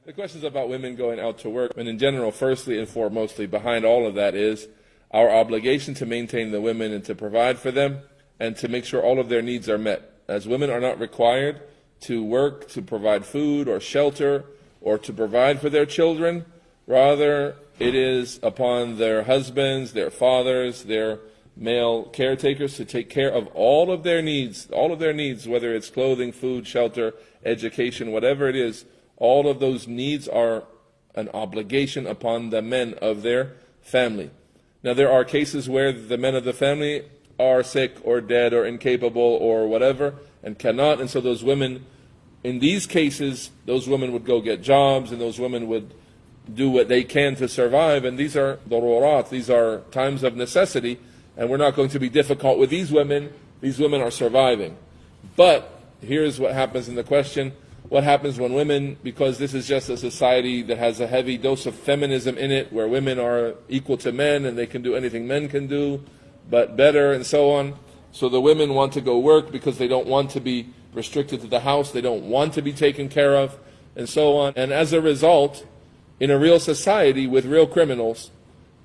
The questions about women going out to work, and in general, firstly and foremostly, behind all of that is our obligation to maintain the women and to provide for them and to make sure all of their needs are met. As women are not required to work, to provide food or shelter or to provide for their children, rather it is upon their husbands, their fathers, their male caretakers to take care of all of their needs, whether it's clothing, food, shelter, education, whatever it is. All of those needs are an obligation upon the men of their family. Now there are cases where the men of the family are sick or dead or incapable or whatever and cannot, and so those women, in these cases, those women would go get jobs and those women would do what they can to survive, and these are darurat, these are times of necessity, and we're not going to be difficult with these women. These women are surviving. But here's what happens in the question. What happens when women, because this is just a society that has a heavy dose of feminism in it, where women are equal to men and they can do anything men can do, but better and so on. So the women want to go work because they don't want to be restricted to the house, they don't want to be taken care of, and so on. And as a result, in a real society with real criminals,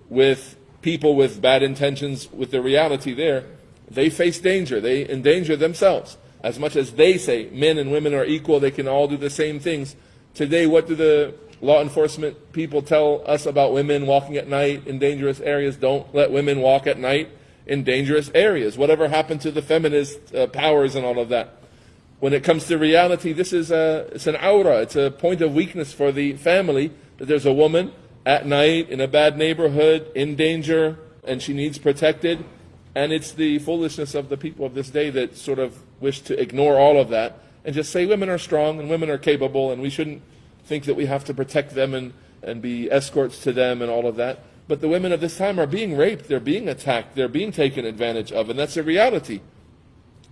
with people with bad intentions, with the reality there, they face danger, they endanger themselves. As much as they say men and women are equal, they can all do the same things. Today, what do the law enforcement people tell us about women walking at night in dangerous areas? Don't let women walk at night in dangerous areas. Whatever happened to the feminist powers and all of that? When it comes to reality, this is it's an aura, it's a point of weakness for the family, that there's a woman at night in a bad neighborhood, in danger, and she needs protected. And it's the foolishness of the people of this day that sort of wish to ignore all of that and just say women are strong and women are capable and we shouldn't think that we have to protect them and be escorts to them and all of that. But the women of this time are being raped, they're being attacked, they're being taken advantage of, and that's a reality.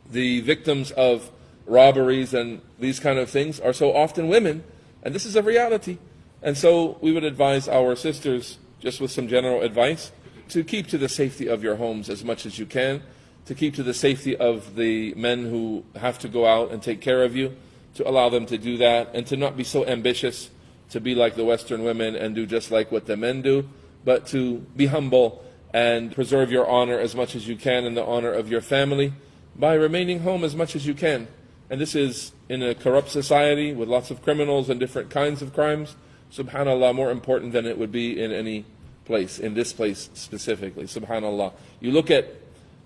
The victims of robberies and these kind of things are so often women, and this is a reality. And so we would advise our sisters, just with some general advice, to keep to the safety of your homes as much as you can, to keep to the safety of the men who have to go out and take care of you, to allow them to do that, and to not be so ambitious to be like the Western women and do just like what the men do, but to be humble and preserve your honor as much as you can and the honor of your family by remaining home as much as you can. And this is in a corrupt society with lots of criminals and different kinds of crimes, subhanAllah, more important than it would be in any place, in this place specifically, subhanAllah. You look at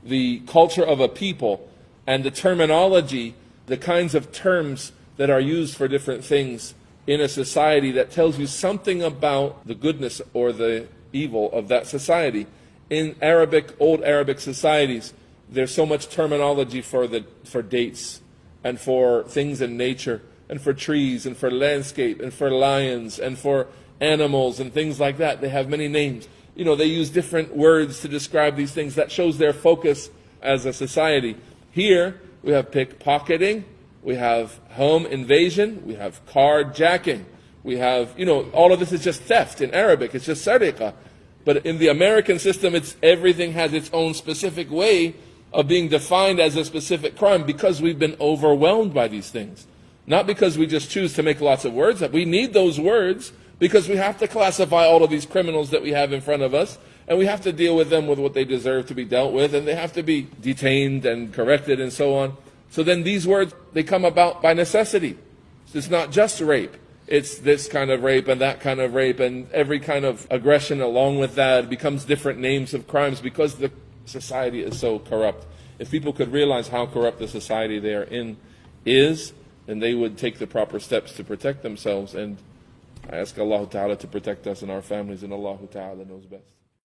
the culture of a people and the terminology, the kinds of terms that are used for different things in a society that tells you something about the goodness or the evil of that society. In Arabic, old Arabic societies, there's so much terminology for dates and for things in nature and for trees and for landscape and for lions and for animals and things like that. They have many names. You know, they use different words to describe these things. That shows their focus as a society. Here, we have pickpocketing, we have home invasion, we have carjacking, we have, all of this is just theft in Arabic. It's just sariqa. But in the American system, everything has its own specific way of being defined as a specific crime because we've been overwhelmed by these things. Not because we just choose to make lots of words up. We need those words because we have to classify all of these criminals that we have in front of us, and we have to deal with them with what they deserve to be dealt with, and they have to be detained and corrected and so on. So then these words, they come about by necessity. It's not just rape. It's this kind of rape and that kind of rape and every kind of aggression along with that. It becomes different names of crimes because the society is so corrupt. If people could realize how corrupt the society they are in is, then they would take the proper steps to protect themselves. And I ask Allah Ta'ala to protect us and our families, and Allah Ta'ala knows best.